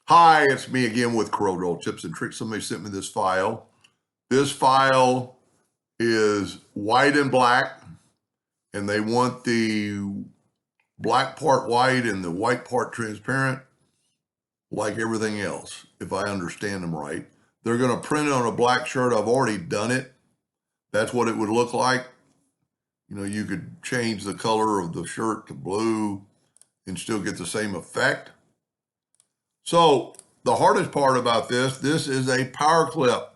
Hi, it's me again with Corel Tips and Tricks. Somebody sent me this file. This file is white and black, and they want the black part white and the white part transparent, like everything else, if I understand them right. They're going to print it on a black shirt. I've already done it. That's what it would look like. You know, you could change the color of the shirt to blue and still get the same effect. So the hardest part about this is a power clip.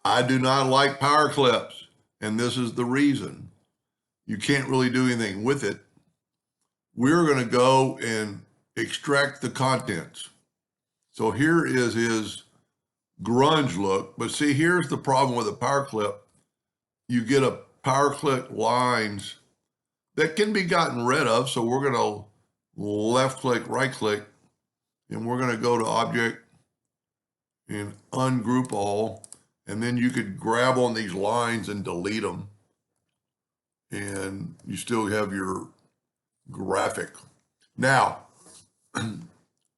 I do not like power clips, and this is the reason. You can't really do anything with it. We're going to go and extract the contents. So here is his grunge look, but see, here's the problem with a power clip. You get a power clip lines that can be gotten rid of. So we're going to left click, right click, and we're going to go to object and ungroup all. And then you could grab on these lines and delete them. And you still have your graphic. Now,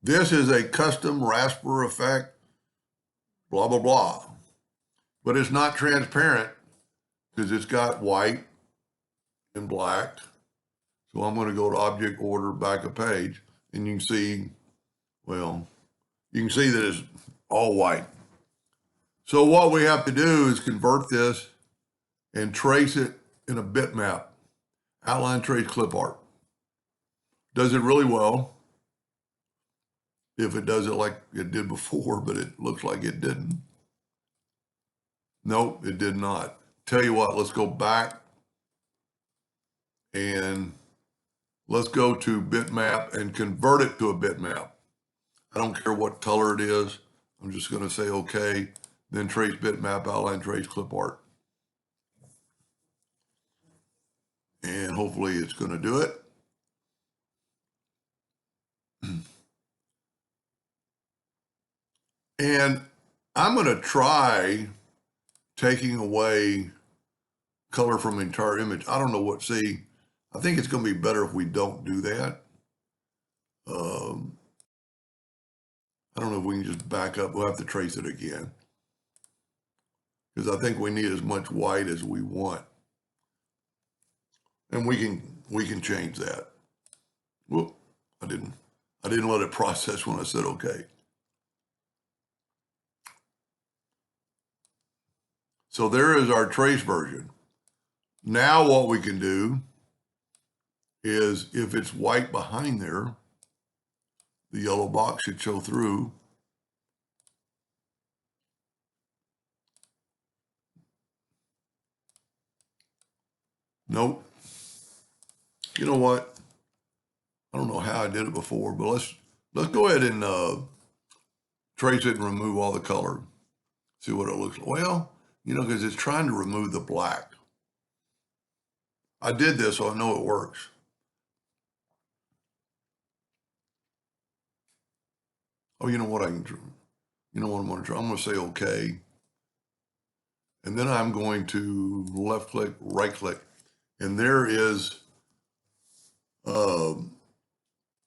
this is a custom rasper effect, blah, blah, blah. But it's not transparent because it's got white and black. So I'm going to go to object order, back a page, and you can see, well, you can see that it's all white. So what we have to do is convert this and trace it in a bitmap, outline trace clip art. Does it really well if it does it like it did before, but it looks like it didn't. Nope, it did not. Tell you what, let's go back and let's go to bitmap and convert it to a bitmap. I don't care what color it is. I'm just going to say okay, then trace bitmap, outline trace clip art. And hopefully it's going to do it. And I'm going to try taking away color from the entire image. I don't know what, see, I think it's going to be better if we don't do that. I don't know if we can just back up. We'll have to trace it again because I think we need as much white as we want. And we can change that. Whoop, I didn't let it process when I said okay. So there is our trace version. Now what we can do is if it's white behind there, the yellow box should show through. Nope. You know what? I don't know how I did it before, but let's go ahead and trace it and remove all the color. See what it looks like. Well, you know, because it's trying to remove the black. I did this, so I know it works. Oh, you know what I can do? You know what I'm going to try? I'm going to say okay. And then I'm going to left click, right click. And there is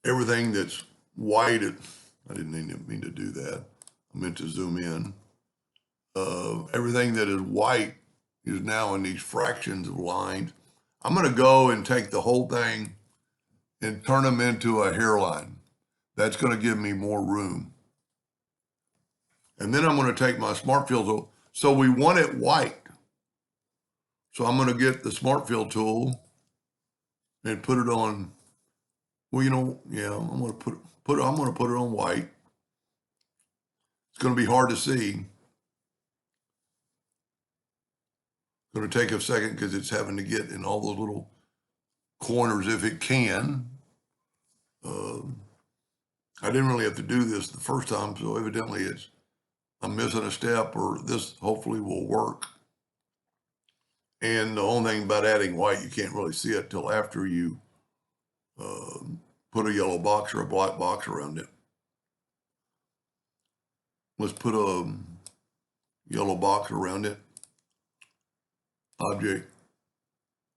everything that's white. I didn't mean to do that. I meant to zoom in. Everything that is white is now in these fractions of lines. I'm going to go and take the whole thing and turn them into a hairline. That's going to give me more room. And then I'm going to take my smart fill tool. So we want it white. So I'm going to get the smart fill tool and put it on. Well, you know, yeah, I'm going to put it on white. It's going to be hard to see. It's going to take a second because it's having to get in all those little corners if it can. I didn't really have to do this the first time, so evidently I'm missing a step, or this hopefully will work. And the only thing about adding white, you can't really see it till after you put a yellow box or a black box around it. Let's put a yellow box around it. Object,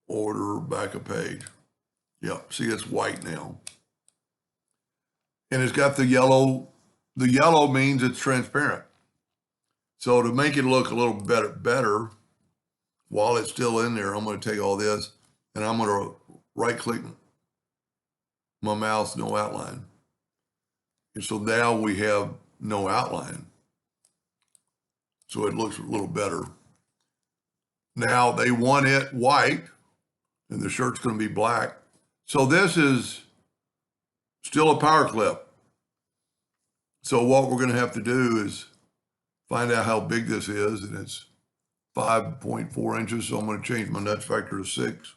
order, back a page. Yep, see it's white now. And it's got the yellow the yellow means it's transparent. So to make it look a little better, while it's still in there, I'm going to take all this and I'm going to right click my mouse, no outline. And so now we have no outline. So it looks a little better. Now they want it white and the shirt's going to be black. So this is still a PowerClip. So what we're going to have to do is find out how big this is, and it's 5.4 inches. So I'm going to change my nudge factor to 6.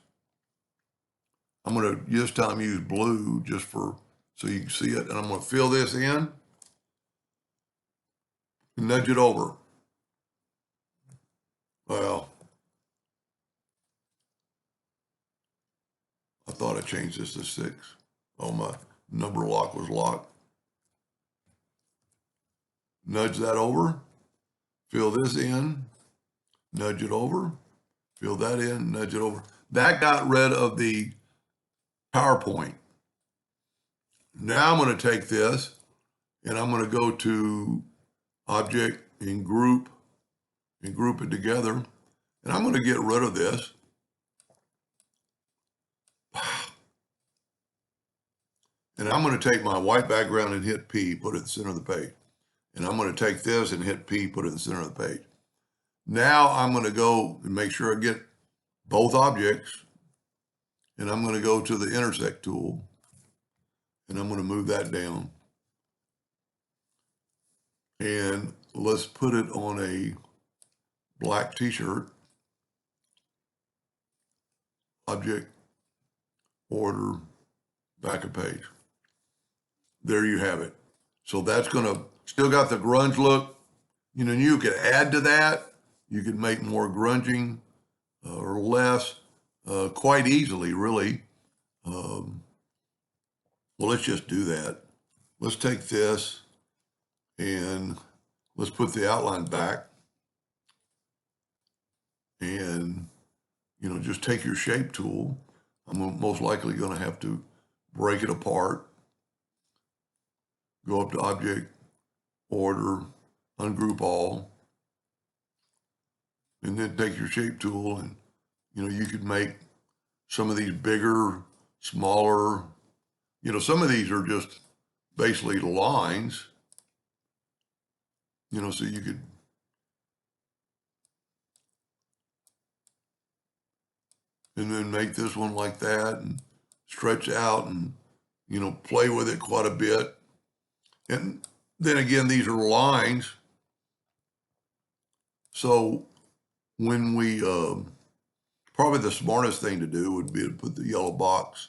I'm going to this time use blue just for so you can see it, and I'm going to fill this in and nudge it over. Well, I thought I changed this to 6. Oh, my number lock was locked. Nudge that over, fill this in, nudge it over, fill that in, nudge it over. That got rid of the PowerPoint. Now I'm going to take this and I'm going to go to Object and Group it together. And I'm going to get rid of this. And I'm going to take my white background and hit P, put it in the center of the page. And I'm going to take this and hit P, put it in the center of the page. Now I'm going to go and make sure I get both objects. And I'm going to go to the intersect tool. And I'm going to move that down. And let's put it on a black t-shirt. Object, order, back of page. There you have it. So that's going to still got the grunge look. You know, you could add to that. You could make more grunging or less quite easily, really. Well, let's just do that. Let's take this and let's put the outline back. And, you know, just take your shape tool. I'm most likely going to have to break it apart. Go up to Object, Order, Ungroup All. And then take your shape tool and, you know, you could make some of these bigger, smaller, you know, some of these are just basically lines, you know, so you could, and then make this one like that and stretch out and, you know, play with it quite a bit. And then again, these are lines. So when we, probably the smartest thing to do would be to put the yellow box.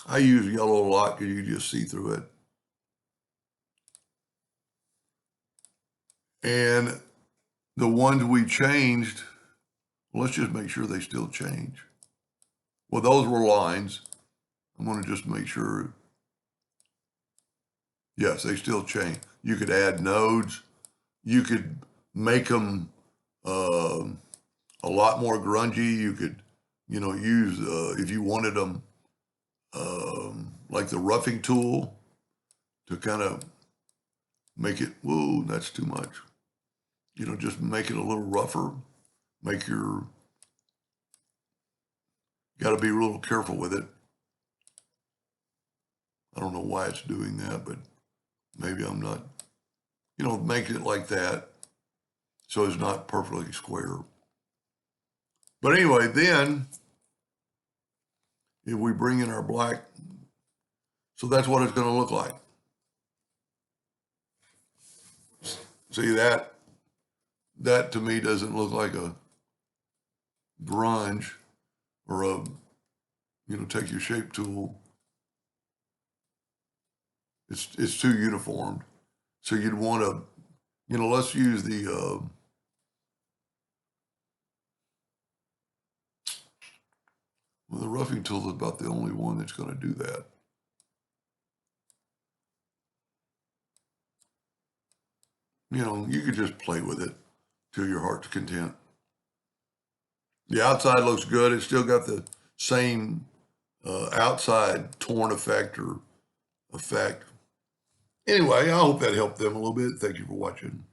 I use yellow a lot because you just see through it. And the ones we changed, let's just make sure they still change. Well, those were lines. I'm going to just make sure. Yes, they still change. You could add nodes. You could make them a lot more grungy. You could, you know, use, if you wanted them, like the roughing tool to kind of make it, whoa, that's too much. You know, just make it a little rougher. Make your, got to be a little careful with it. I don't know why it's doing that, but maybe I'm not, you know, make it like that so it's not perfectly square. But anyway, then if we bring in our black, so that's what it's going to look like. See that? That to me doesn't look like a grunge or a, you know, take your shape tool. It's too uniformed. So you'd want to, you know, let's use the, well, the roughing tool is about the only one that's going to do that. You know, you could just play with it to your heart's content. The outside looks good. It's still got the same outside torn effect or effect. Anyway, I hope that helped them a little bit. Thank you for watching.